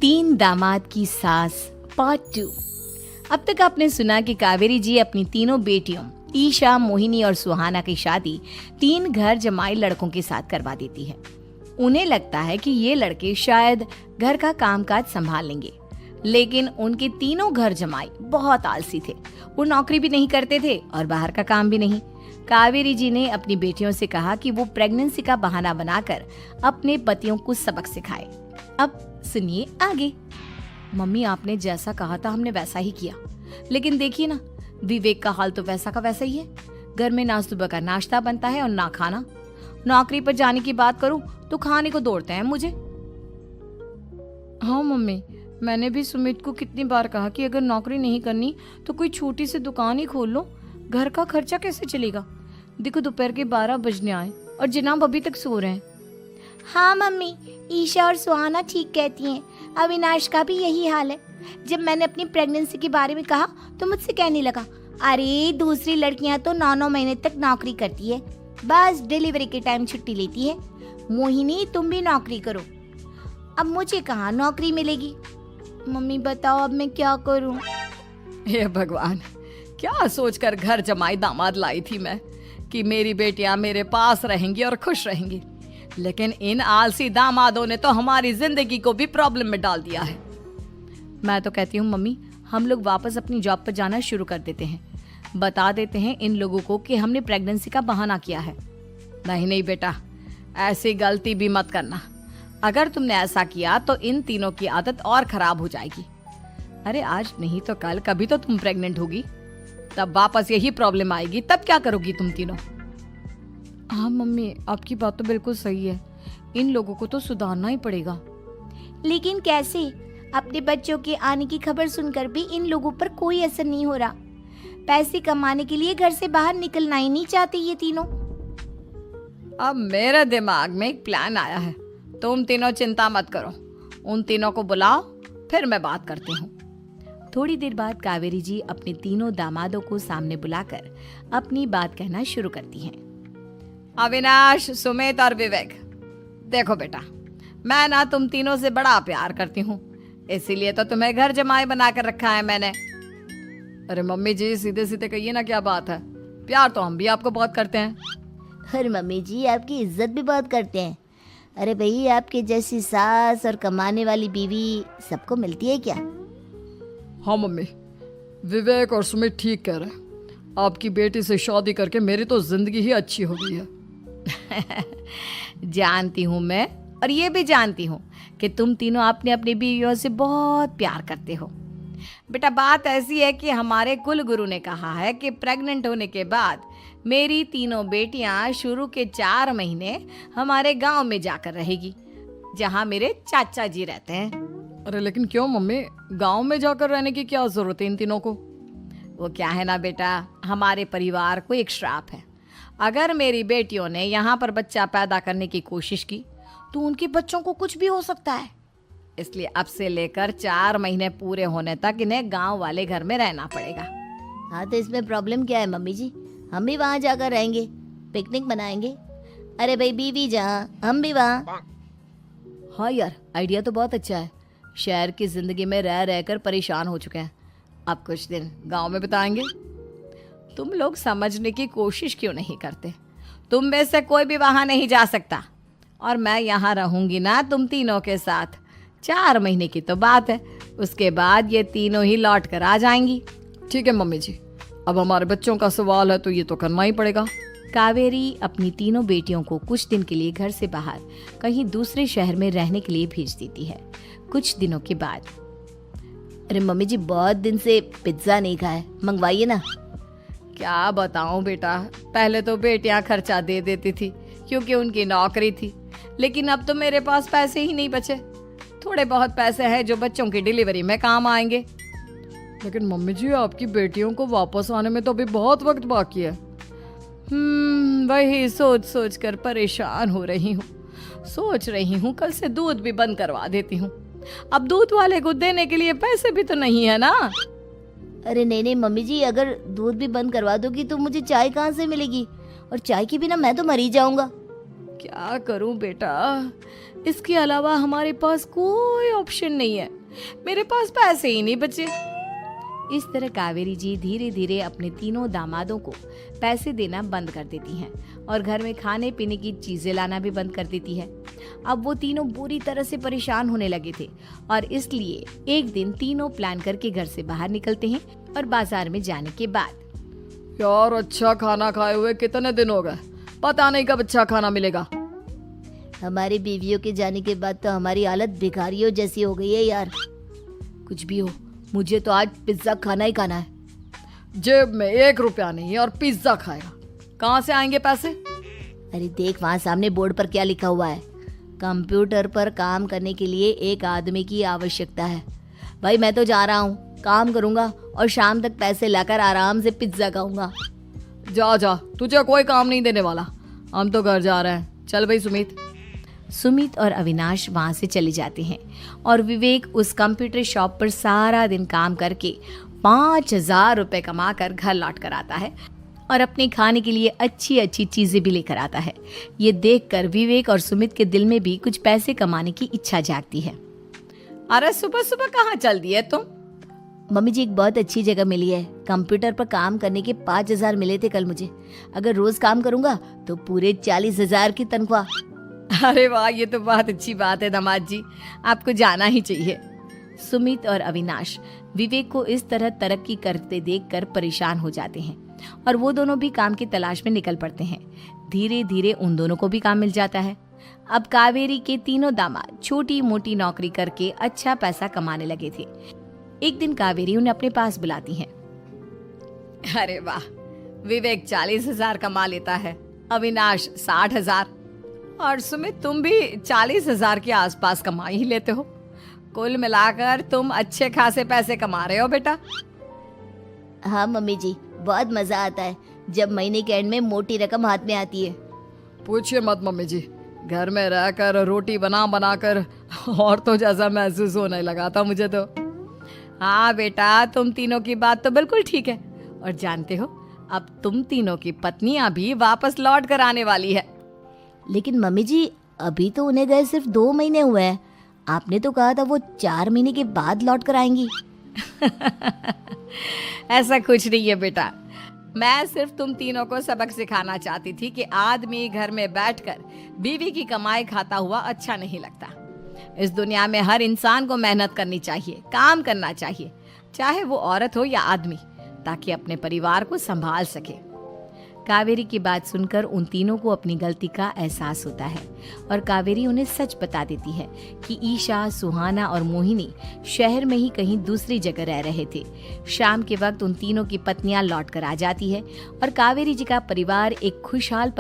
तीन दामाद की सास पार्ट 2। अब तक आपने सुना कि कावेरी जी अपनी तीनों बेटियों ईशा, मोहिनी और सुहाना की शादी तीन घर जमाई लड़कों के साथ करवा देती है। उन्हें लगता है कि ये लड़के शायद घर का कामकाज संभाल लेंगे, लेकिन उनके तीनों घर जमाई बहुत आलसी थे। वो नौकरी भी नहीं करते थे और बाहर का काम भी नहीं। कावेरी जी ने अपनी बेटियों से कहा कि वो प्रेगनेंसी का बहाना बनाकर अपने पतियों को सबक सिखाए। अब सुनिए आगे। मम्मी, आपने जैसा कहा था हमने वैसा ही किया, लेकिन देखिए ना, विवेक का हाल तो वैसा का वैसा ही है। घर में ना सुबह का नाश्ता बनता है और ना खाना। नौकरी पर जाने की बात करूं तो खाने को दौड़ते हैं मुझे। हाँ मम्मी, मैंने भी सुमित को कितनी बार कहा कि अगर नौकरी नहीं करनी तो कोई छोटी सी दुकान ही खोल लो, घर का खर्चा कैसे चलेगा। देखो दोपहर के 12 बजने आए और जनाब अभी तक सो रहे हैं। हाँ मम्मी, ईशा और सुहाना ठीक कहती हैं। अविनाश का भी यही हाल है। जब मैंने अपनी प्रेगनेंसी के बारे में कहा तो मुझसे कहने लगा, अरे दूसरी लड़कियां तो 9-9 महीने तक नौकरी करती है, बस डिलीवरी के टाइम छुट्टी लेती है। मोहिनी, तुम भी नौकरी करो। अब मुझे कहाँ नौकरी मिलेगी। मम्मी बताओ अब मैं क्या करूँ। हे भगवान, क्या सोचकर घर जमाई दामाद लाई थी मैं कि मेरी बेटियां मेरे पास रहेंगी और खुश रहेंगी, लेकिन इन आलसी दामादों ने तो हमारी जिंदगी को भी प्रॉब्लम में डाल दिया है। मैं तो कहती हूँ मम्मी, हम लोग वापस अपनी जॉब पर जाना शुरू कर देते हैं। बता देते हैं इन लोगों को कि हमने प्रेगनेंसी का बहाना किया है। नहीं बेटा, ऐसी गलती भी मत करना। अगर तुमने ऐसा किया तो इन तीनों की आदत और खराब हो जाएगी। अरे आज नहीं तो कल कभी तो तुम प्रेग्नेंट होगी, तब वापस यही प्रॉब्लम आएगी। तब क्या करोगी तुम तीनों। हाँ मम्मी, आपकी बात तो बिल्कुल सही है। इन लोगों को तो सुधारना ही पड़ेगा। लेकिन कैसे? अपने बच्चों के आने की खबर सुनकर भी इन लोगों पर कोई असर नहीं हो रहा। पैसे कमाने के लिए घर से बाहर निकलना ही नहीं चाहते ये तीनों। अब मेरे दिमाग में एक प्लान आया है। तुम तीनों चिंता मत करो, उन तीनों को बुलाओ, फिर मैं बात करती हूँ। थोड़ी देर बाद कावेरी जी अपने तीनों दामादों को सामने बुलाकर अपनी बात कहना शुरू करती हैं। अविनाश, सुमित और विवेक, देखो बेटा, मैं ना तुम तीनों से बड़ा प्यार करती हूँ, इसीलिए तो तुम्हें घर जमाई बना कर रखा है मैंने। अरे मम्मी जी, सीधे सीधे कहिए ना, क्या बात है। प्यार तो हम भी आपको बहुत करते हैं। अरे मम्मी जी, आपकी इज्जत भी बहुत करते हैं। अरे भाई, आपके जैसी सास और कमाने वाली बीवी सबको मिलती है क्या? हाँ मम्मी, विवेक और सुमित ठीक कह रहे हैं। आपकी बेटी से शादी करके मेरी तो जिंदगी ही अच्छी हो गई है। जानती हूँ मैं, और ये भी जानती हूँ कि तुम तीनों अपने अपनी बीवियों से बहुत प्यार करते हो। बेटा, बात ऐसी है कि हमारे कुल गुरु ने कहा है कि प्रेग्नेंट होने के बाद मेरी तीनों बेटियां शुरू के 4 महीने हमारे गांव में जाकर रहेगी, जहां मेरे चाचा जी रहते हैं। अरे लेकिन क्यों मम्मी, गांव में जाकर रहने की क्या जरूरत है इन तीनों को। वो क्या है ना बेटा, हमारे परिवार को एक श्राप है। अगर मेरी बेटियों ने यहाँ पर बच्चा पैदा करने की कोशिश की तो उनके बच्चों को कुछ भी हो सकता है। इसलिए अब से लेकर 4 महीने पूरे होने तक इन्हें गांव वाले घर में रहना पड़ेगा। हाँ तो इसमें प्रॉब्लम क्या है मम्मी जी, हम भी वहाँ जाकर रहेंगे, पिकनिक मनाएंगे। अरे भाई, बीवी जहाँ हम भी वहाँ। हाँ यार, आइडिया तो बहुत अच्छा है। शहर की जिंदगी में रह रहकर परेशान हो चुके हैं, अब कुछ दिन गांव में बिताएंगे। तुम लोग समझने की कोशिश क्यों नहीं करते। तुम में से कोई भी वहां नहीं जा सकता, और मैं यहाँ रहूंगी ना तुम तीनों के साथ। 4 महीने की तो बात है, उसके बाद ये तीनों ही लौट कर आ जाएंगी। ठीक है मम्मी जी, अब हमारे बच्चों का सवाल है तो ये तो करना ही पड़ेगा। कावेरी अपनी तीनों बेटियों को कुछ दिन के लिए घर से बाहर कहीं दूसरे शहर में रहने के लिए भेज देती है। कुछ दिनों के बाद, अरे मम्मी जी, बहुत दिन से पिज्जा नहीं खाया, मंगवाइए ना। क्या बताऊं बेटा, पहले तो बेटियां खर्चा दे देती थी क्योंकि उनकी नौकरी थी, लेकिन अब तो मेरे पास पैसे ही नहीं बचे। थोड़े बहुत पैसे हैं जो बच्चों की डिलीवरी में काम आएंगे। लेकिन मम्मी जी, आपकी बेटियों को वापस आने में तो अभी बहुत वक्त बाकी है। वही सोच सोच कर परेशान हो रही हूँ। सोच रही हूँ कल से दूध भी बंद करवा देती हूँ। अब दूध वाले को देने के लिए पैसे भी तो नहीं है ना। अरे नहीं मम्मी जी, अगर दूध भी बंद करवा दोगी तो मुझे चाय कहाँ से मिलेगी, और चाय के बिना मैं तो मर ही जाऊंगा। क्या करूं बेटा, इसके अलावा हमारे पास कोई ऑप्शन नहीं है, मेरे पास पैसे ही नहीं बचे। इस तरह कावेरी जी धीरे धीरे अपने तीनों दामादों को पैसे देना बंद कर देती हैं और घर में खाने पीने की चीजें लाना भी बंद कर देती है। अब वो तीनों बुरी तरह से परेशान होने लगे थे और इसलिए एक दिन तीनों प्लान करके घर से बाहर निकलते हैं और बाजार में जाने के बाद यार अच्छा खाना खाए हुए कितने दिन हो गए, पता नहीं कब अच्छा खाना मिलेगा। हमारी बीवियों के जाने के बाद तो हमारी हालत भिखारियों जैसी हो गई है यार। कुछ भी हो, मुझे तो आज पिज्जा खाना ही खाना है। जेब में 1 रुपया नहीं है और पिज्जा खाएगा, कहाँ से आएंगे पैसे? अरे देख वहाँ सामने बोर्ड पर क्या लिखा हुआ है, कंप्यूटर पर काम करने के लिए एक आदमी की आवश्यकता है। भाई मैं तो जा रहा हूँ, काम करूँगा और शाम तक पैसे लाकर आराम से पिज्जा खाऊंगा। जा जा, तुझे कोई काम नहीं देने वाला, हम तो घर जा रहे हैं। चल भाई सुमित। सुमित और अविनाश वहां से चले जाते हैं और विवेक उस कंप्यूटर शॉप पर सारा दिन काम करके 5,000 रुपए कमा कर घर लौट कर आता है और अपने खाने के लिए अच्छी अच्छी चीजें भी लेकर आता है। ये देखकर विवेक और सुमित के दिल में भी कुछ पैसे कमाने की इच्छा जागती है। अरे सुबह सुबह कहाँ चल दिए तुम? मम्मी जी एक बहुत अच्छी जगह मिली है, कंप्यूटर पर काम करने के 5,000 मिले थे कल मुझे। अगर रोज काम करूंगा तो पूरे 40,000 की तनख्वाह। अरे वाह, ये तो बहुत अच्छी बात है दामाद जी, आपको जाना ही चाहिए। सुमित और अविनाश विवेक को इस तरह तरक्की करते देखकर परेशान हो जाते हैं और वो दोनों भी काम की तलाश में निकल पड़ते हैं। धीरे धीरे उन दोनों को भी काम मिल जाता है। अब कावेरी के तीनों दामाद छोटी मोटी नौकरी करके अच्छा पैसा कमाने लगे थे। एक दिन कावेरी उन्हें अपने पास बुलाती है। अरे वाह, विवेक 40,000 कमा लेता है, अविनाश 60,000 और सुमित तुम भी 40,000 के आसपास कमा ही लेते हो। कुल मिलाकर तुम अच्छे खासे पैसे कमा रहे हो बेटा। हाँ मम्मी जी, बहुत मजा आता है जब महीने के एंड में मोटी रकम हाथ में आती है। पूछिए मत मम्मी जी, घर में रहकर रोटी बना बना कर और तो जैसा महसूस होने लगा था मुझे तो। हाँ बेटा, तुम तीनों की बात तो बिल्कुल ठीक है और जानते हो अब तुम तीनों की पत्नियां भी वापस लौट कर आने वाली है। लेकिन मम्मी जी अभी तो उन्हें गए सिर्फ 2 महीने हुए हैं, आपने तो कहा था वो 4 महीने के बाद लौट कर आएंगी। ऐसा कुछ नहीं है बेटा, मैं सिर्फ तुम तीनों को सबक सिखाना चाहती थी कि आदमी घर में बैठकर बीवी की कमाई खाता हुआ अच्छा नहीं लगता। इस दुनिया में हर इंसान को मेहनत करनी चाहिए, काम करना चाहिए, चाहे वो औरत हो या आदमी, ताकि अपने परिवार को संभाल सके। कावेरी की बात सुनकर उन तीनों को अपनी गलती का एहसास होता है और कावेरी उन्हें सच बता देती है कि ईशा, सुहाना और मोहिनी शहर में ही कहीं दूसरी जगह रह रहे थे। शाम के वक्त उन तीनों की पत्नियां लौट कर आ जाती है और कावेरी जी का परिवार एक खुशहाल